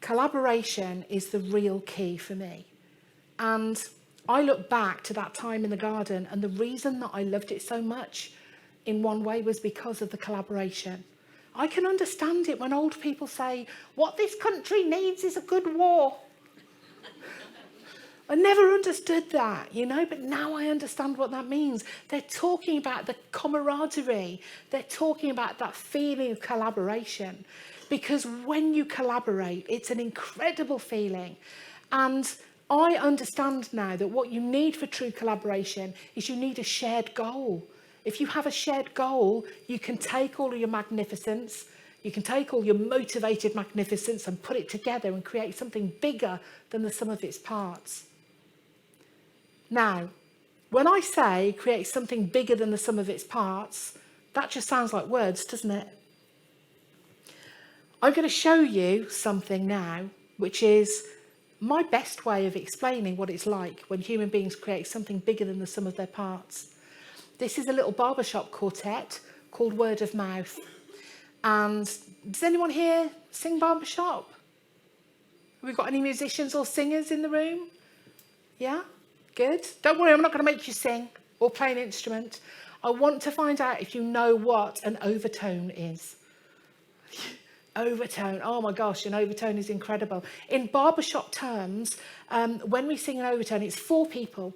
Collaboration is the real key for me. And I look back to that time in the garden, and the reason that I loved it so much in one way was because of the collaboration. I can understand it when old people say, what this country needs is a good war. I never understood that, but now I understand what that means. They're talking about the camaraderie. They're talking about that feeling of collaboration. Because when you collaborate, it's an incredible feeling. And I understand now that what you need for true collaboration is you need a shared goal. If you have a shared goal, you can take all of your magnificence, you can take all your motivated magnificence and put it together and create something bigger than the sum of its parts. Now, when I say create something bigger than the sum of its parts, that just sounds like words, doesn't it? I'm going to show you something now, which is my best way of explaining what it's like when human beings create something bigger than the sum of their parts. This is a little barbershop quartet called Word of Mouth. And does anyone here sing barbershop? Have we got any musicians or singers in the room? Yeah? Good. Don't worry, I'm not going to make you sing or play an instrument. I want to find out if you know what an overtone is. Overtone. Oh my gosh, an overtone is incredible. In barbershop terms, when we sing an overtone, it's four people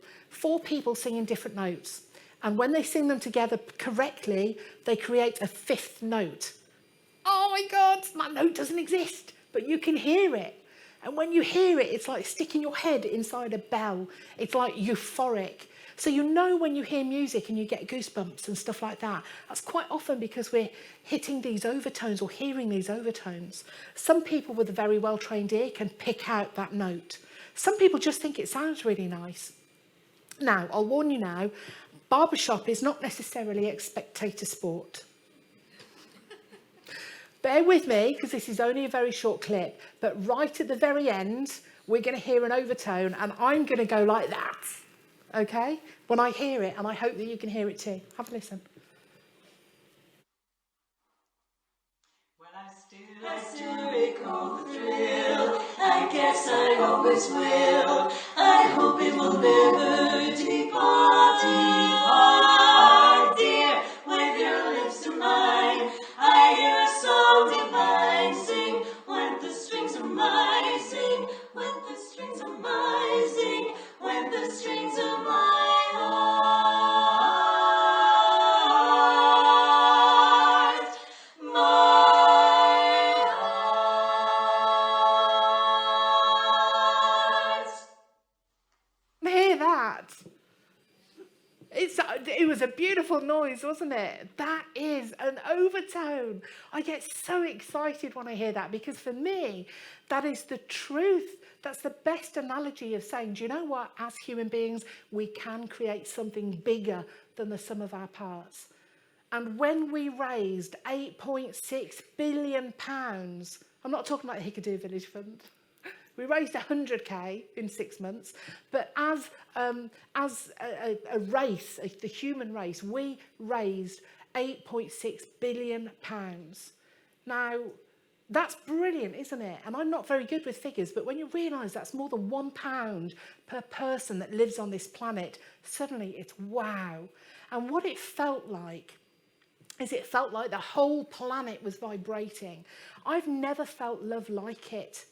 singing different notes. And when they sing them together correctly, they create a fifth note. Oh my God, that note doesn't exist, but you can hear it. And when you hear it, it's like sticking your head inside a bell. It's like euphoric. So you know when you hear music and you get goosebumps and stuff like that. That's quite often because we're hitting these overtones or hearing these overtones. Some people with a very well-trained ear can pick out that note. Some people just think it sounds really nice. Now, I'll warn you now, barbershop is not necessarily a spectator sport. Bear with me, because this is only a very short clip, but right at the very end, we're going to hear an overtone, and I'm going to go like that, okay? When I hear it, and I hope that you can hear it too. Have a listen. Well, I still recall the thrill. I guess I always will. I hope it will never depart, dear. With your lips to mine, I hear a song divine. Sing when the strings are mine. Sing when the strings are mine. Sing when the strings are mine. Hear that? It was a beautiful noise, wasn't it? That is an overtone. I get so excited when I hear that, because for me, that is the truth. That's the best analogy of saying, do you know what? As human beings, we can create something bigger than the sum of our parts. And when we raised £8.6 billion, I'm not talking about the Hickadoo Village Fund. We raised 100k in 6 months, but as a race, the human race, we raised £8.6 billion. Now, that's brilliant, isn't it? And I'm not very good with figures, but when you realise that's more than £1 per person that lives on this planet, suddenly it's wow. And what it felt like is it felt like the whole planet was vibrating. I've never felt love like it.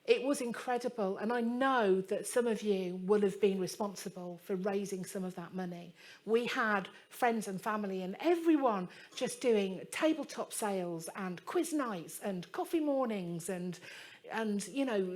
It was incredible, and I know that some of you will have been responsible for raising some of that money. We had friends and family and everyone just doing tabletop sales and quiz nights and coffee mornings and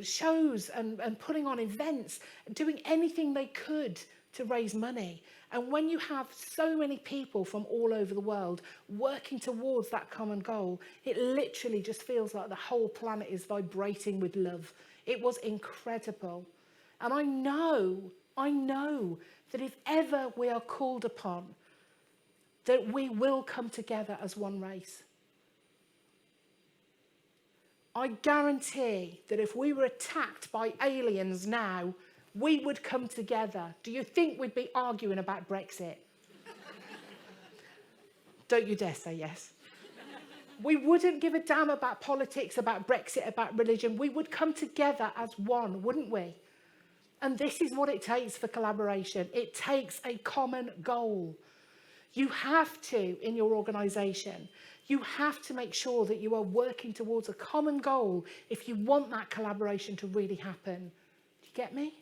shows and putting on events, doing anything they could to raise money. And when you have so many people from all over the world working towards that common goal, it literally just feels like the whole planet is vibrating with love. It was incredible. And I know that if ever we are called upon, that we will come together as one race. I guarantee that if we were attacked by aliens now, we would come together. Do you think we'd be arguing about Brexit? Don't you dare say yes. We wouldn't give a damn about politics, about Brexit, about religion. We would come together as one, wouldn't we? And this is what it takes for collaboration. It takes a common goal. You have to, in your organisation, you have to make sure that you are working towards a common goal if you want that collaboration to really happen. Do you get me?